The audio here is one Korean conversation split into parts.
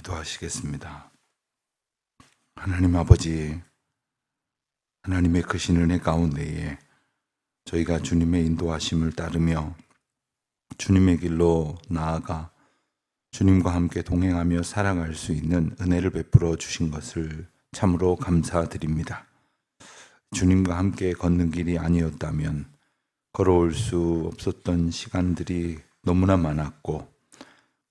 기도하시겠습니다. 하나님 아버지, 하나님의 크신 은혜 가운데에 저희가 주님의 인도하심을 따르며 주님의 길로 나아가 주님과 함께 동행하며 살아갈 수 있는 은혜를 베풀어 주신 것을 참으로 감사드립니다. 주님과 함께 걷는 길이 아니었다면 걸어올 수 없었던 시간들이 너무나 많았고,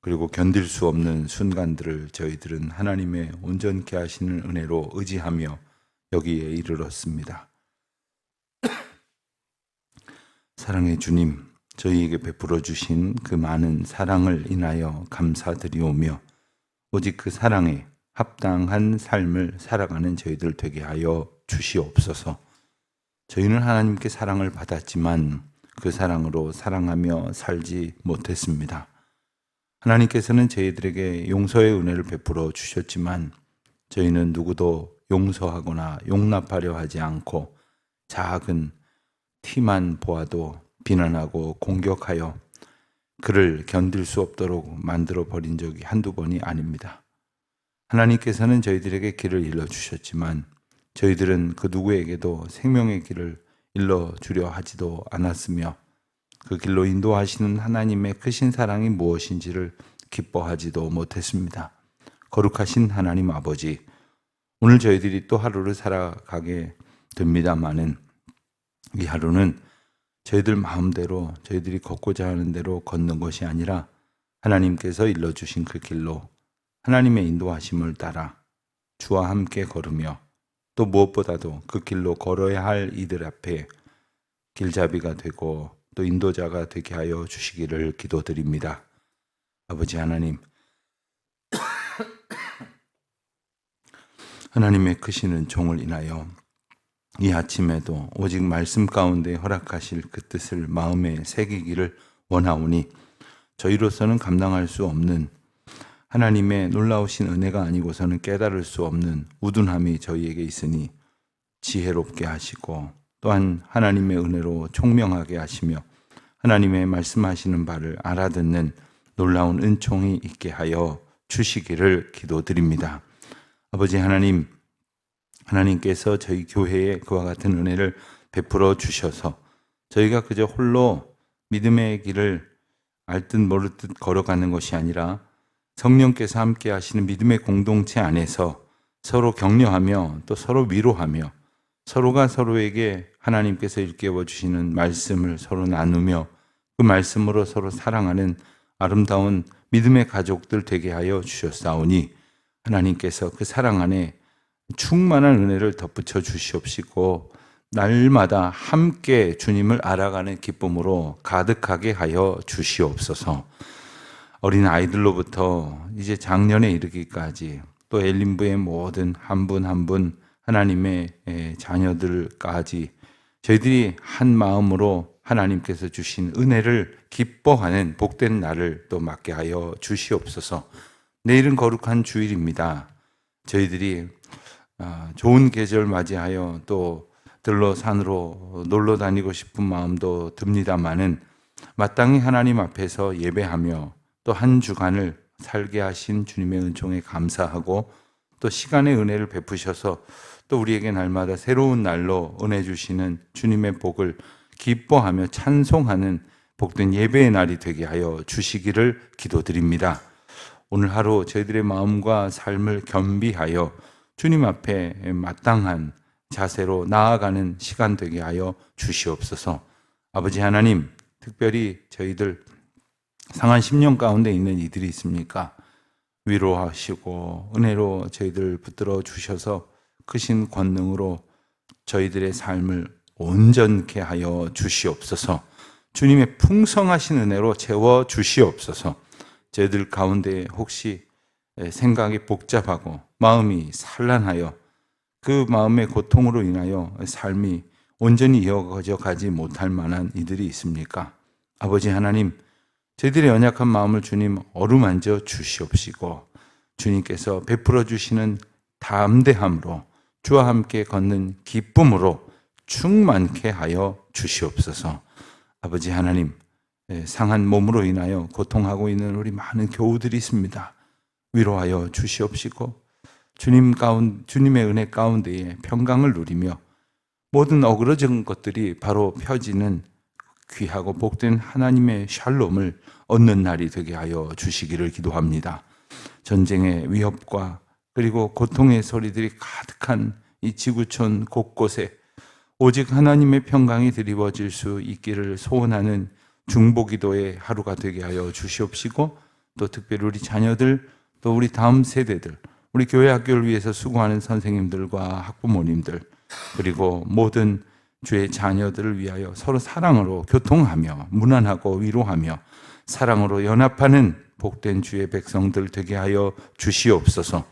그리고 견딜 수 없는 순간들을 저희들은 하나님의 온전케 하시는 은혜로 의지하며 여기에 이르렀습니다. 사랑의 주님, 저희에게 베풀어 주신 그 많은 사랑을 인하여 감사드리오며, 오직 그 사랑에 합당한 삶을 살아가는 저희들 되게 하여 주시옵소서. 저희는 하나님께 사랑을 받았지만 그 사랑으로 사랑하며 살지 못했습니다. 하나님께서는 저희들에게 용서의 은혜를 베풀어 주셨지만 저희는 누구도 용서하거나 용납하려 하지 않고 작은 티만 보아도 비난하고 공격하여 그를 견딜 수 없도록 만들어 버린 적이 한두 번이 아닙니다. 하나님께서는 저희들에게 길을 일러주셨지만 저희들은 그 누구에게도 생명의 길을 일러주려 하지도 않았으며 그 길로 인도하시는 하나님의 크신 사랑이 무엇인지를 기뻐하지도 못했습니다. 거룩하신 하나님 아버지, 오늘 저희들이 또 하루를 살아가게 됩니다마는 이 하루는 저희들 마음대로 저희들이 걷고자 하는 대로 걷는 것이 아니라 하나님께서 일러주신 그 길로 하나님의 인도하심을 따라 주와 함께 걸으며 또 무엇보다도 그 길로 걸어야 할 이들 앞에 길잡이가 되고 또 인도자가 되게 하여 주시기를 기도드립니다. 아버지 하나님, 하나님의 크신 은총을 인하여 이 아침에도 오직 말씀 가운데 허락하실 그 뜻을 마음에 새기기를 원하오니 저희로서는 감당할 수 없는 하나님의 놀라우신 은혜가 아니고서는 깨달을 수 없는 우둔함이 저희에게 있으니 지혜롭게 하시고 또한 하나님의 은혜로 총명하게 하시며 하나님의 말씀하시는 바를 알아듣는 놀라운 은총이 있게 하여 주시기를 기도드립니다. 아버지 하나님, 하나님께서 저희 교회에 그와 같은 은혜를 베풀어 주셔서 저희가 그저 홀로 믿음의 길을 알듯 모르듯 걸어가는 것이 아니라 성령께서 함께 하시는 믿음의 공동체 안에서 서로 격려하며 또 서로 위로하며 서로가 서로에게 하나님께서 일깨워 주시는 말씀을 서로 나누며 그 말씀으로 서로 사랑하는 아름다운 믿음의 가족들 되게 하여 주셨사오니 하나님께서 그 사랑 안에 충만한 은혜를 덧붙여 주시옵시고 날마다 함께 주님을 알아가는 기쁨으로 가득하게 하여 주시옵소서. 어린 아이들로부터 이제 장년에 이르기까지 또 엘림부의 모든 한 분 한 분 하나님의 자녀들까지 저희들이 한 마음으로 하나님께서 주신 은혜를 기뻐하는 복된 날을 또 맞게 하여 주시옵소서. 내일은 거룩한 주일입니다. 저희들이 좋은 계절 맞이하여 또 들러 산으로 놀러 다니고 싶은 마음도 듭니다마는 마땅히 하나님 앞에서 예배하며 또 한 주간을 살게 하신 주님의 은총에 감사하고 또 시간의 은혜를 베푸셔서 또 우리에게 날마다 새로운 날로 은혜 주시는 주님의 복을 기뻐하며 찬송하는 복된 예배의 날이 되게 하여 주시기를 기도드립니다. 오늘 하루 저희들의 마음과 삶을 겸비하여 주님 앞에 마땅한 자세로 나아가는 시간 되게 하여 주시옵소서. 아버지 하나님, 특별히 저희들 상한 10년 가운데 있는 이들이 있습니까? 위로하시고 은혜로 저희들 붙들어 주셔서 크신 권능으로 저희들의 삶을 온전케 하여 주시옵소서. 주님의 풍성하신 은혜로 채워 주시옵소서. 저희들 가운데 혹시 생각이 복잡하고 마음이 산란하여 그 마음의 고통으로 인하여 삶이 온전히 이어져 가지 못할 만한 이들이 있습니까? 아버지 하나님, 저희들의 연약한 마음을 주님 어루만져 주시옵시고 주님께서 베풀어 주시는 담대함으로 주와 함께 걷는 기쁨으로 충만케 하여 주시옵소서. 아버지 하나님, 상한 몸으로 인하여 고통하고 있는 우리 많은 교우들이 있습니다. 위로하여 주시옵시고 주님의 은혜 가운데에 평강을 누리며 모든 어그러진 것들이 바로 펴지는 귀하고 복된 하나님의 샬롬을 얻는 날이 되게 하여 주시기를 기도합니다. 전쟁의 위협과 그리고 고통의 소리들이 가득한 이 지구촌 곳곳에 오직 하나님의 평강이 드리워질 수 있기를 소원하는 중보기도의 하루가 되게 하여 주시옵시고, 또 특별히 우리 자녀들, 또 우리 다음 세대들, 우리 교회 학교를 위해서 수고하는 선생님들과 학부모님들, 그리고 모든 주의 자녀들을 위하여 서로 사랑으로 교통하며 무난하고 위로하며 사랑으로 연합하는 복된 주의 백성들 되게 하여 주시옵소서.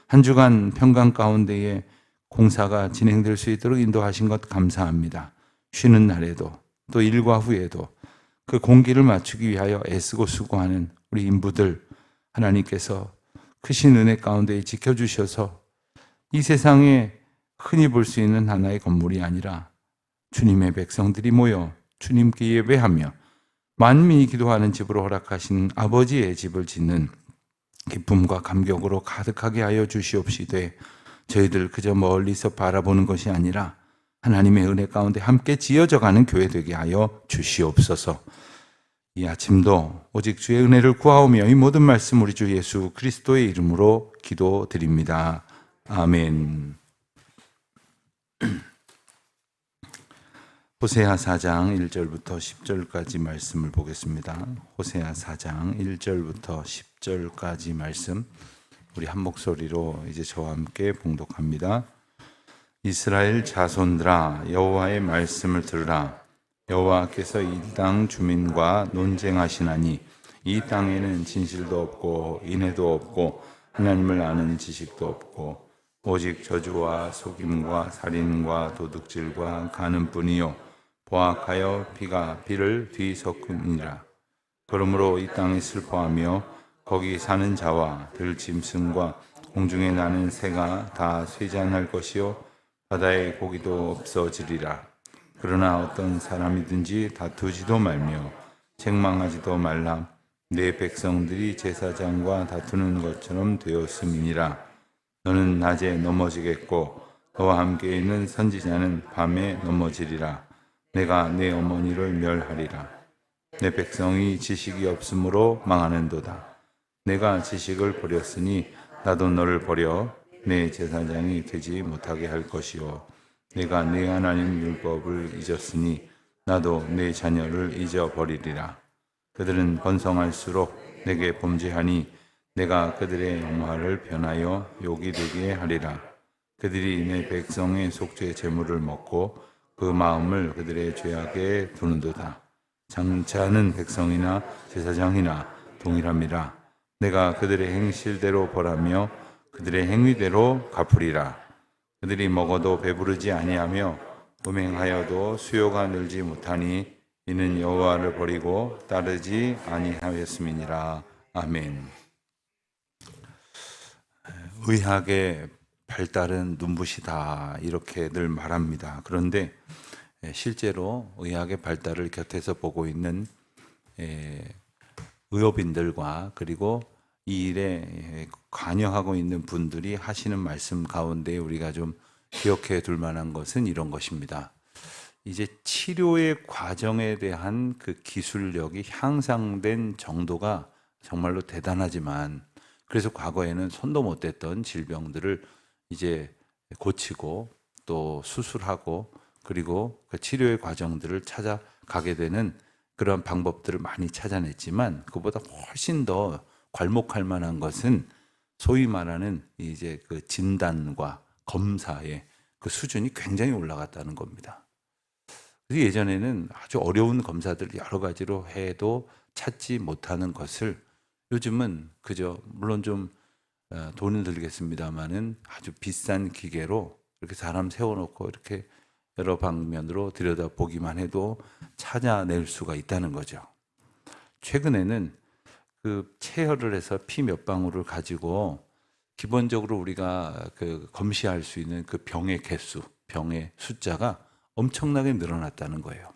한 주간 평강 가운데에 공사가 진행될 수 있도록 인도하신 것 감사합니다. 쉬는 날에도 또 일과 후에도 그 공기를 맞추기 위하여 애쓰고 수고하는 우리 인부들, 하나님께서 크신 은혜 가운데 지켜주셔서 이 세상에 흔히 볼 수 있는 하나의 건물이 아니라 주님의 백성들이 모여 주님께 예배하며 만민이 기도하는 집으로 허락하신 아버지의 집을 짓는 기쁨과 감격으로 가득하게 하여 주시옵시되, 저희들 그저 멀리서 바라보는 것이 아니라 하나님의 은혜 가운데 함께 지어져가는 교회 되게 하여 주시옵소서. 이 아침도 오직 주의 은혜를 구하오며 이 모든 말씀 우리 주 예수 그리스도의 이름으로 기도드립니다. 아멘. 호세아 4장 1절부터 10절까지 말씀을 보겠습니다. 호세아 4장 1절부터 10절까지 말씀, 우리 한 목소리로 이제 저와 함께 봉독합니다. 이스라엘 자손들아, 여호와의 말씀을 들으라. 여호와께서 이 땅 주민과 논쟁하시나니 이 땅에는 진실도 없고 인애도 없고 하나님을 아는 지식도 없고 오직 저주와 속임과 살인과 도둑질과 간음뿐이요 보악하여 비가 비를 뒤섞음이니라. 그러므로 이 땅이 슬퍼하며 거기 사는 자와 들짐승과 공중에 나는 새가 다 쇠잔할 것이요 바다의 고기도 없어지리라. 그러나 어떤 사람이든지 다투지도 말며 책망하지도 말라. 내 백성들이 제사장과 다투는 것처럼 되었음이니라. 너는 낮에 넘어지겠고 너와 함께 있는 선지자는 밤에 넘어지리라. 내가 내 어머니를 멸하리라. 내 백성이 지식이 없으므로 망하는도다. 내가 지식을 버렸으니 나도 너를 버려 내 제사장이 되지 못하게 할 것이요 내가 내 하나님 율법을 잊었으니 나도 내 자녀를 잊어버리리라. 그들은 번성할수록 내게 범죄하니 내가 그들의 영화를 변하여 욕이 되게 하리라. 그들이 내 백성의 속죄 제물을 먹고 그 마음을 그들의 죄악에 두는도다. 장차는 백성이나 제사장이나 동일함이라. 내가 그들의 행실대로 벌하며 그들의 행위대로 갚으리라. 그들이 먹어도 배부르지 아니하며 음행하여도 수요가 늘지 못하니 이는 여호와를 버리고 따르지 아니하였음이니라. 아멘. 의학의 발달은 눈부시다 이렇게 늘 말합니다. 그런데 실제로 의학의 발달을 곁에서 보고 있는 의료빈들과 그리고 이 일에 관여하고 있는 분들이 하시는 말씀 가운데 우리가 좀 기억해 둘 만한 것은 이런 것입니다. 이제 치료의 과정에 대한 그 기술력이 향상된 정도가 정말로 대단하지만, 그래서 과거에는 손도 못 댔던 질병들을 이제 고치고 또 수술하고 그리고 그 치료의 과정들을 찾아가게 되는 그런 방법들을 많이 찾아냈지만, 그보다 훨씬 더 괄목할 만한 것은 소위 말하는 이제 그 진단과 검사의 그 수준이 굉장히 올라갔다는 겁니다. 그래서 예전에는 아주 어려운 검사들 여러 가지로 해도 찾지 못하는 것을 요즘은 그저 물론 좀 돈을 들겠습니다만은 아주 비싼 기계로 이렇게 사람 세워놓고 이렇게 여러 방면으로 들여다보기만 해도 찾아낼 수가 있다는 거죠. 최근에는 그 체혈을 해서 피 몇 방울을 가지고 기본적으로 우리가 그 검시할 수 있는 그 병의 개수, 병의 숫자가 엄청나게 늘어났다는 거예요.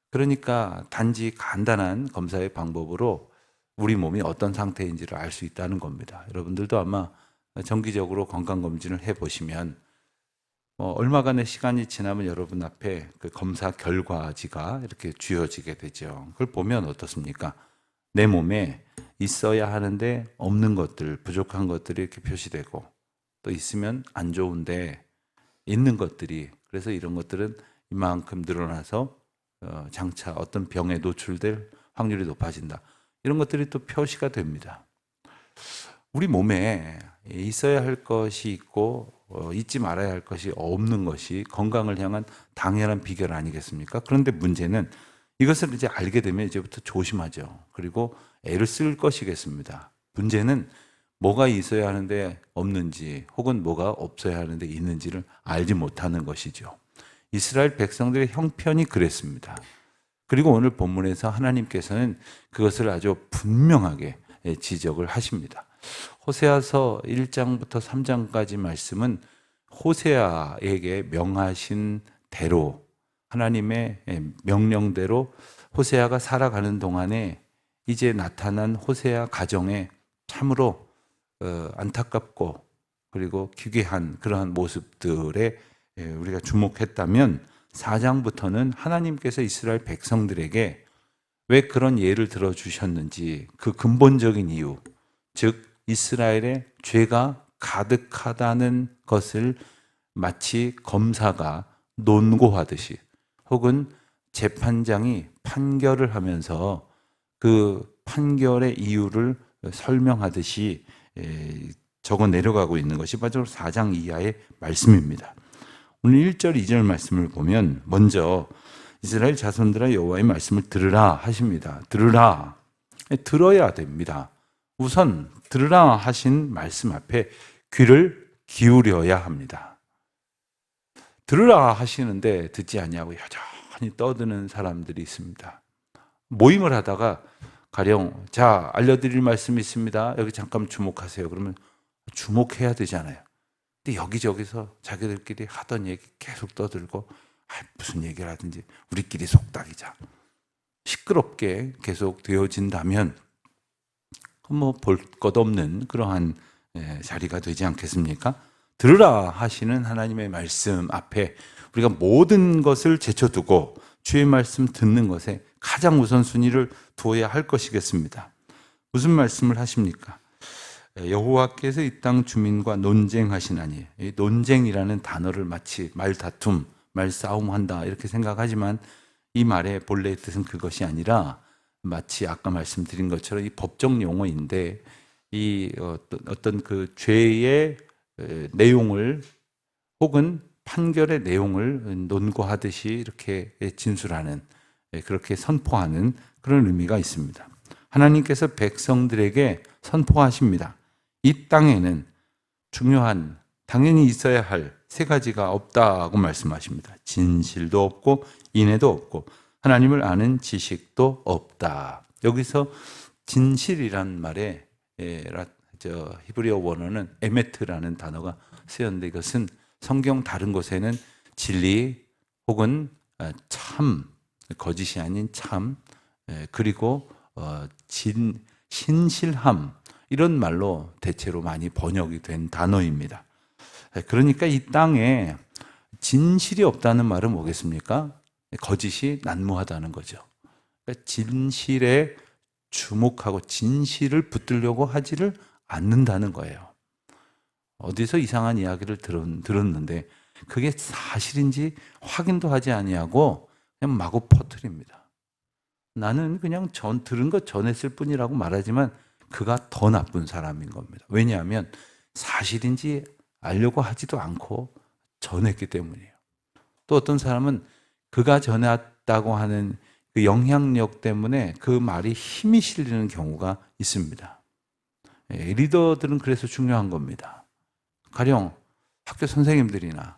그러니까 단지 간단한 검사의 방법으로 우리 몸이 어떤 상태인지를 알 수 있다는 겁니다. 여러분들도 아마 정기적으로 건강검진을 해보시면 얼마간의 시간이 지나면 여러분 앞에 그 검사 결과지가 이렇게 쥐어지게 되죠. 그걸 보면 어떻습니까? 내 몸에 있어야 하는데 없는 것들, 부족한 것들이 이렇게 표시되고, 또 있으면 안 좋은데 있는 것들이, 그래서 이런 것들은 이만큼 늘어나서 장차 어떤 병에 노출될 확률이 높아진다. 이런 것들이 또 표시가 됩니다. 우리 몸에 있어야 할 것이 있고 잊지 말아야 할 것이 없는 것이 건강을 향한 당연한 비결 아니겠습니까? 그런데 문제는 이것을 이제 알게 되면 이제부터 조심하죠. 그리고 애를 쓸 것이겠습니다. 문제는 뭐가 있어야 하는데 없는지, 혹은 뭐가 없어야 하는데 있는지를 알지 못하는 것이죠. 이스라엘 백성들의 형편이 그랬습니다. 그리고 오늘 본문에서 하나님께서는 그것을 아주 분명하게 지적을 하십니다. 호세아서 1장부터 3장까지 말씀은 호세아에게 명하신 대로, 하나님의 명령대로 호세아가 살아가는 동안에 이제 나타난 호세아 가정에 참으로 안타깝고 그리고 기괴한 그러한 모습들에 우리가 주목했다면, 4장부터는 하나님께서 이스라엘 백성들에게 왜 그런 예를 들어주셨는지, 그 근본적인 이유, 즉 이스라엘의 죄가 가득하다는 것을 마치 검사가 논고하듯이, 혹은 재판장이 판결을 하면서 그 판결의 이유를 설명하듯이 적어 내려가고 있는 것이 바로 4장 이하의 말씀입니다. 오늘 1절, 2절 말씀을 보면 먼저 이스라엘 자손들아 여호와의 말씀을 들으라 하십니다. 들으라. 들어야 됩니다. 우선 들으라 하신 말씀 앞에 귀를 기울여야 합니다. 들으라 하시는데 듣지 아니하고 여전히 떠드는 사람들이 있습니다. 모임을 하다가 가령 자 알려드릴 말씀이 있습니다. 여기 잠깐 주목하세요. 그러면 주목해야 되잖아요. 근데 여기저기서 자기들끼리 하던 얘기 계속 떠들고 무슨 얘기를 하든지 우리끼리 속닥이자, 시끄럽게 계속 되어진다면 볼 것 없는 그러한 자리가 되지 않겠습니까? 들으라 하시는 하나님의 말씀 앞에 우리가 모든 것을 제쳐두고 주의 말씀 듣는 것에 가장 우선순위를 두어야 할 것이겠습니다. 무슨 말씀을 하십니까? 여호와께서 이 땅 주민과 논쟁하시나니, 이 논쟁이라는 단어를 마치 말다툼, 말싸움한다 이렇게 생각하지만 이 말의 본래의 뜻은 그것이 아니라 마치 아까 말씀드린 것처럼 이 법적 용어인데, 이 어떤 그 죄의 내용을 혹은 판결의 내용을 논고하듯이 이렇게 진술하는, 그렇게 선포하는 그런 의미가 있습니다. 하나님께서 백성들에게 선포하십니다. 이 땅에는 중요한, 당연히 있어야 할 세 가지가 없다고 말씀하십니다. 진실도 없고 인애도 없고 하나님을 아는 지식도 없다. 여기서 진실이란 말에 히브리어 원어는 에메트라는 단어가 쓰였는데, 이것은 성경 다른 곳에는 진리 혹은 참, 거짓이 아닌 참, 그리고 신실함, 이런 말로 대체로 많이 번역이 된 단어입니다. 그러니까 이 땅에 진실이 없다는 말은 뭐겠습니까? 거짓이 난무하다는 거죠. 그러니까 진실에 주목하고 진실을 붙들려고 하지를 않는다는 거예요. 어디서 이상한 이야기를 들었는데 그게 사실인지 확인도 하지 아니하고 그냥 마구 퍼뜨립니다. 나는 그냥 들은 것 전했을 뿐이라고 말하지만 그가 더 나쁜 사람인 겁니다. 왜냐하면 사실인지 알려고 하지도 않고 전했기 때문이에요. 또 어떤 사람은 그가 전했다고 하는 그 영향력 때문에 그 말이 힘이 실리는 경우가 있습니다. 리더들은 그래서 중요한 겁니다. 가령 학교 선생님들이나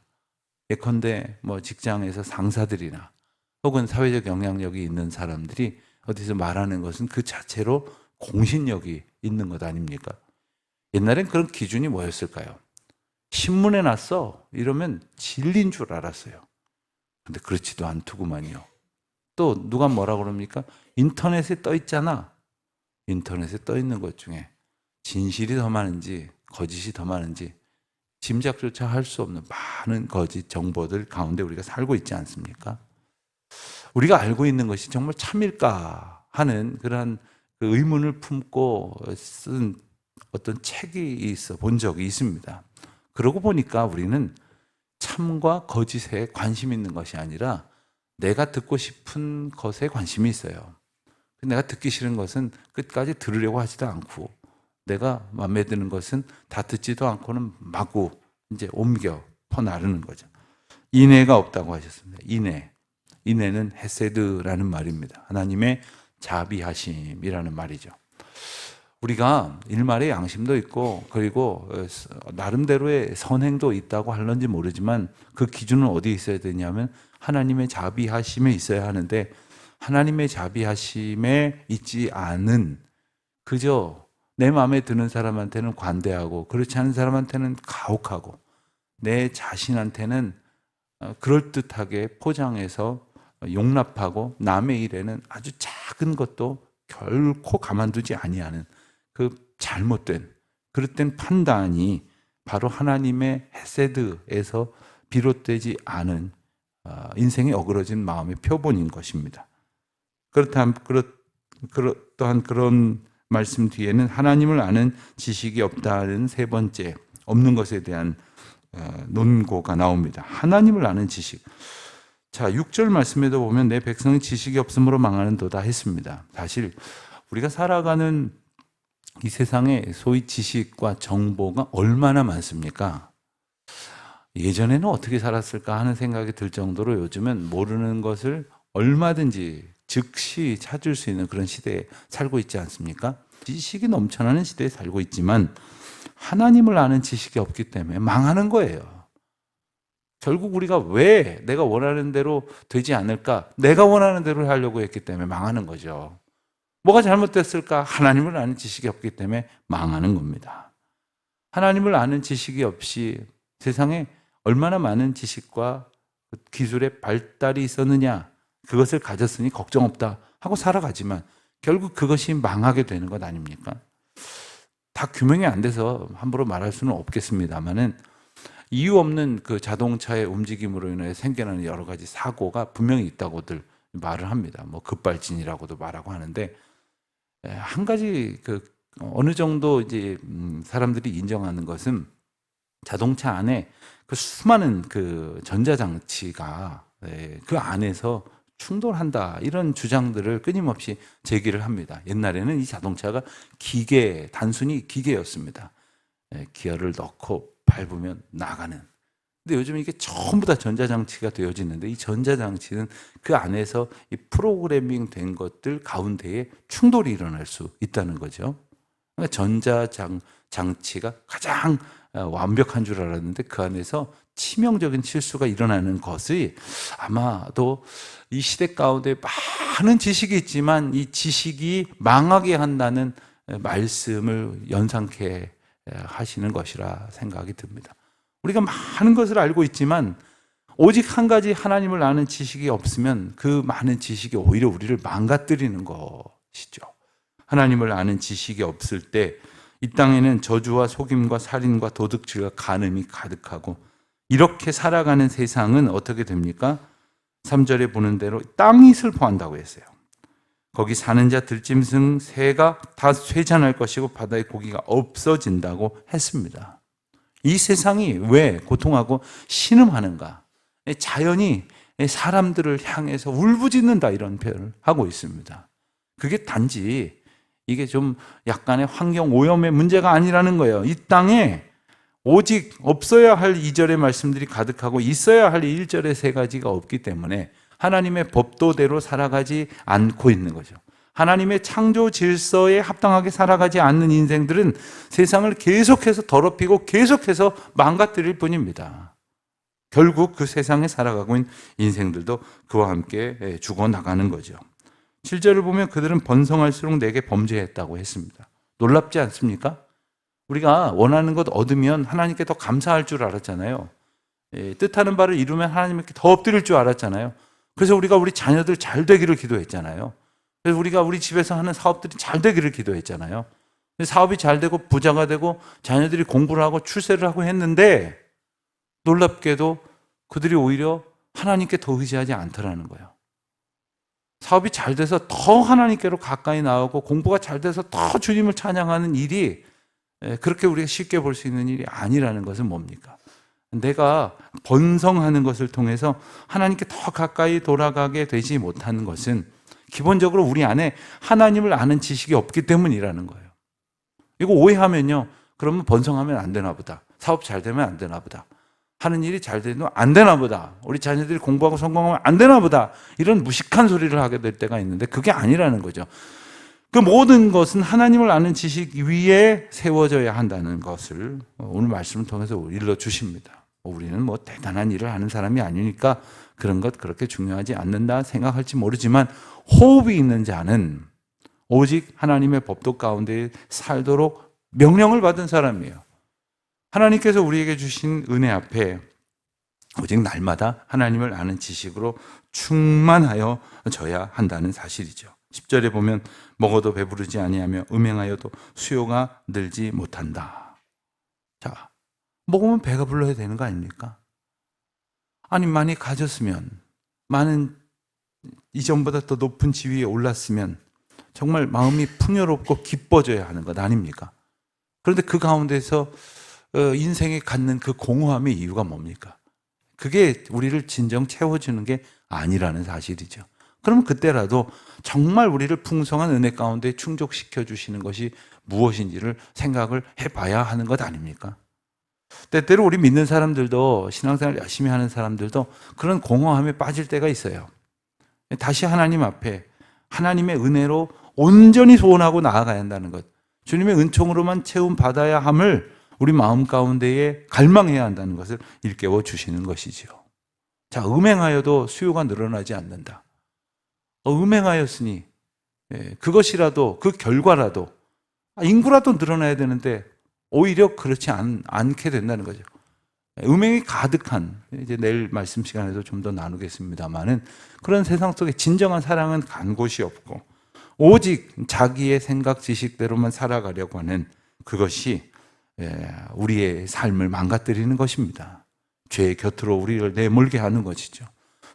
예컨대 직장에서 상사들이나 혹은 사회적 영향력이 있는 사람들이 어디서 말하는 것은 그 자체로 공신력이 있는 것 아닙니까? 옛날엔 그런 기준이 뭐였을까요? 신문에 났어 이러면 진리인 줄 알았어요. 근데 그렇지도 않더구만요. 또 누가 뭐라 그럽니까? 인터넷에 떠 있잖아. 인터넷에 떠 있는 것 중에 진실이 더 많은지 거짓이 더 많은지 짐작조차 할 수 없는 많은 거짓 정보들 가운데 우리가 살고 있지 않습니까? 우리가 알고 있는 것이 정말 참일까 하는 그러한 그 의문을 품고 쓴 어떤 책이 있어 본 적이 있습니다. 그러고 보니까 우리는 참과 거짓에 관심 있는 것이 아니라 내가 듣고 싶은 것에 관심이 있어요. 내가 듣기 싫은 것은 끝까지 들으려고 하지도 않고, 내가 마음에 드는 것은 다 듣지도 않고는 마구 이제 옮겨 퍼나르는 거죠. 인애가 없다고 하셨습니다. 인애는 헤세드라는 말입니다. 하나님의 자비하심이라는 말이죠. 우리가 일말의 양심도 있고 그리고 나름대로의 선행도 있다고 할런지 모르지만 그 기준은 어디에 있어야 되냐면 하나님의 자비하심에 있어야 하는데, 하나님의 자비하심에 있지 않은, 그저 내 마음에 드는 사람한테는 관대하고 그렇지 않은 사람한테는 가혹하고 내 자신한테는 그럴듯하게 포장해서 용납하고 남의 일에는 아주 작은 것도 결코 가만두지 아니하는 그 잘못된 그릇된 판단이 바로 하나님의 헤세드에서 비롯되지 않은 인생이 어그러진 마음의 표본인 것입니다. 또한 그런 말씀 뒤에는 하나님을 아는 지식이 없다는 세 번째, 없는 것에 대한 논고가 나옵니다. 하나님을 아는 지식. 자, 6절 말씀에도 보면 내 백성이 지식이 없음으로 망하는도다 했습니다. 사실 우리가 살아가는 이 세상에 소위 지식과 정보가 얼마나 많습니까? 예전에는 어떻게 살았을까 하는 생각이 들 정도로 요즘은 모르는 것을 얼마든지 즉시 찾을 수 있는 그런 시대에 살고 있지 않습니까? 지식이 넘쳐나는 시대에 살고 있지만 하나님을 아는 지식이 없기 때문에 망하는 거예요. 결국 우리가 왜 내가 원하는 대로 되지 않을까? 내가 원하는 대로 하려고 했기 때문에 망하는 거죠. 뭐가 잘못됐을까? 하나님을 아는 지식이 없기 때문에 망하는 겁니다. 하나님을 아는 지식이 없이 세상에 얼마나 많은 지식과 기술의 발달이 있었느냐, 그것을 가졌으니 걱정 없다 하고 살아가지만 결국 그것이 망하게 되는 것 아닙니까? 다 규명이 안 돼서 함부로 말할 수는 없겠습니다만은 이유 없는 그 자동차의 움직임으로 인해 생겨나는 여러 가지 사고가 분명히 있다고들 말을 합니다. 뭐 급발진이라고도 말하고 하는데, 한 가지 어느 정도 이제 사람들이 인정하는 것은 자동차 안에 그 수많은 그 전자장치가 그 안에서 충돌한다, 이런 주장들을 끊임없이 제기를 합니다. 옛날에는 이 자동차가 단순히 기계였습니다. 기어를 넣고 밟으면 나가는. 근데 요즘 이게 전부 다 전자장치가 되어지는데 이 전자장치는 그 안에서 이 프로그래밍 된 것들 가운데에 충돌이 일어날 수 있다는 거죠. 그러니까 전자장치가 가장 완벽한 줄 알았는데 그 안에서 치명적인 실수가 일어나는 것이 아마도 이 시대 가운데 많은 지식이 있지만 이 지식이 망하게 한다는 말씀을 연상케 하시는 것이라 생각이 듭니다. 우리가 많은 것을 알고 있지만 오직 한 가지 하나님을 아는 지식이 없으면 그 많은 지식이 오히려 우리를 망가뜨리는 것이죠. 하나님을 아는 지식이 없을 때 이 땅에는 저주와 속임과 살인과 도둑질과 간음이 가득하고, 이렇게 살아가는 세상은 어떻게 됩니까? 3절에 보는 대로 땅이 슬퍼한다고 했어요. 거기 사는 자 들짐승 새가 다 쇠잔할 것이고 바다의 고기가 없어진다고 했습니다. 이 세상이 왜 고통하고 신음하는가? 자연이 사람들을 향해서 울부짖는다, 이런 표현을 하고 있습니다. 그게 단지 이게 좀 약간의 환경 오염의 문제가 아니라는 거예요. 이 땅에 오직 없어야 할 2절의 말씀들이 가득하고 있어야 할 1절의 세 가지가 없기 때문에 하나님의 법도대로 살아가지 않고 있는 거죠. 하나님의 창조 질서에 합당하게 살아가지 않는 인생들은 세상을 계속해서 더럽히고 계속해서 망가뜨릴 뿐입니다. 결국 그 세상에 살아가고 있는 인생들도 그와 함께 죽어나가는 거죠. 7절을 보면 그들은 번성할수록 내게 범죄했다고 했습니다. 놀랍지 않습니까? 우리가 원하는 것 얻으면 하나님께 더 감사할 줄 알았잖아요. 뜻하는 바를 이루면 하나님께 더 엎드릴 줄 알았잖아요. 그래서 우리가 우리 자녀들 잘 되기를 기도했잖아요. 그래서 우리가 우리 집에서 하는 사업들이 잘 되기를 기도했잖아요. 사업이 잘 되고 부자가 되고 자녀들이 공부를 하고 출세를 하고 했는데 놀랍게도 그들이 오히려 하나님께 더 의지하지 않더라는 거예요. 사업이 잘 돼서 더 하나님께로 가까이 나오고 공부가 잘 돼서 더 주님을 찬양하는 일이 그렇게 우리가 쉽게 볼 수 있는 일이 아니라는 것은 뭡니까? 내가 번성하는 것을 통해서 하나님께 더 가까이 돌아가게 되지 못하는 것은 기본적으로 우리 안에 하나님을 아는 지식이 없기 때문이라는 거예요. 이거 오해하면요, 그러면 번성하면 안 되나 보다, 사업 잘 되면 안 되나 보다, 하는 일이 잘 되면 안 되나 보다, 우리 자녀들이 공부하고 성공하면 안 되나 보다, 이런 무식한 소리를 하게 될 때가 있는데 그게 아니라는 거죠. 그 모든 것은 하나님을 아는 지식 위에 세워져야 한다는 것을 오늘 말씀을 통해서 일러주십니다. 우리는 뭐 대단한 일을 하는 사람이 아니니까 그런 것 그렇게 중요하지 않는다 생각할지 모르지만, 호흡이 있는 자는 오직 하나님의 법도 가운데 살도록 명령을 받은 사람이에요. 하나님께서 우리에게 주신 은혜 앞에 오직 날마다 하나님을 아는 지식으로 충만하여 져야 한다는 사실이죠. 10절에 보면 먹어도 배부르지 아니하며 음행하여도 수요가 늘지 못한다. 자, 먹으면 배가 불러야 되는 거 아닙니까? 아니, 많이 가졌으면, 많은 이전보다 더 높은 지위에 올랐으면 정말 마음이 풍요롭고 기뻐져야 하는 것 아닙니까? 그런데 그 가운데서 인생에 갖는 그 공허함의 이유가 뭡니까? 그게 우리를 진정 채워주는 게 아니라는 사실이죠. 그러면 그때라도 정말 우리를 풍성한 은혜 가운데 충족시켜 주시는 것이 무엇인지를 생각을 해봐야 하는 것 아닙니까? 때때로 우리 믿는 사람들도, 신앙생활 열심히 하는 사람들도 그런 공허함에 빠질 때가 있어요. 다시 하나님 앞에 하나님의 은혜로 온전히 소원하고 나아가야 한다는 것, 주님의 은총으로만 채움 받아야 함을 우리 마음 가운데에 갈망해야 한다는 것을 일깨워 주시는 것이지요. 자, 음행하여도 수요가 늘어나지 않는다. 음행하였으니 그것이라도, 그 결과라도, 인구라도 늘어나야 되는데 오히려 그렇지 않게 된다는 거죠. 음행이 가득한, 이제 내일 말씀 시간에도 좀 더 나누겠습니다만은, 그런 세상 속에 진정한 사랑은 간 곳이 없고 오직 자기의 생각 지식대로만 살아가려고 하는 그것이 우리의 삶을 망가뜨리는 것입니다. 죄의 곁으로 우리를 내몰게 하는 것이죠.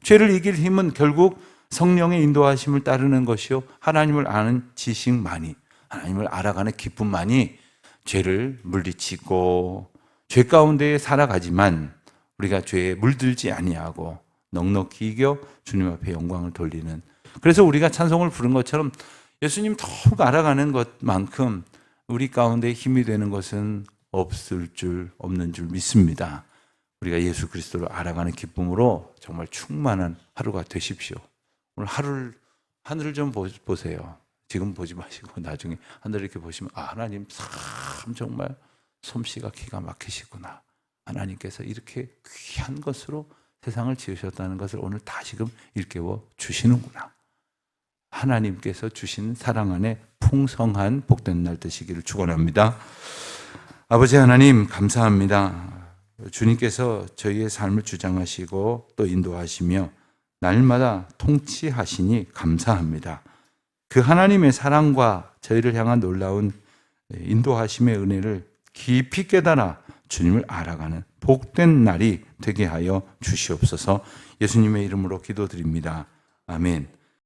죄를 이길 힘은 결국 성령의 인도하심을 따르는 것이요, 하나님을 아는 지식만이, 하나님을 알아가는 기쁨만이 죄를 물리치고 죄 가운데 살아가지만 우리가 죄에 물들지 아니하고 넉넉히 이겨 주님 앞에 영광을 돌리는, 그래서 우리가 찬송을 부른 것처럼 예수님 더욱 알아가는 것만큼 우리 가운데 힘이 되는 것은 없는 줄 믿습니다. 우리가 예수 그리스도를 알아가는 기쁨으로 정말 충만한 하루가 되십시오. 오늘 하늘을 좀 보세요. 지금 보지 마시고 나중에 하늘을 이렇게 보시면, 하나님 참 정말 솜씨가 기가 막히시구나. 하나님께서 이렇게 귀한 것으로 세상을 지으셨다는 것을 오늘 다시금 일깨워 주시는구나. 하나님께서 주신 사랑 안에 풍성한 복된 날 되시기를 축원합니다. 아버지 하나님, 감사합니다. 주님께서 저희의 삶을 주장하시고 또 인도하시며 날마다 통치하시니 감사합니다. 그 하나님의 사랑과 저희를 향한 놀라운 인도하심의 은혜를 깊이 깨달아 주님을 알아가는 복된 날이 되게 하여 주시옵소서. 예수님의 이름으로 기도드립니다. 아멘.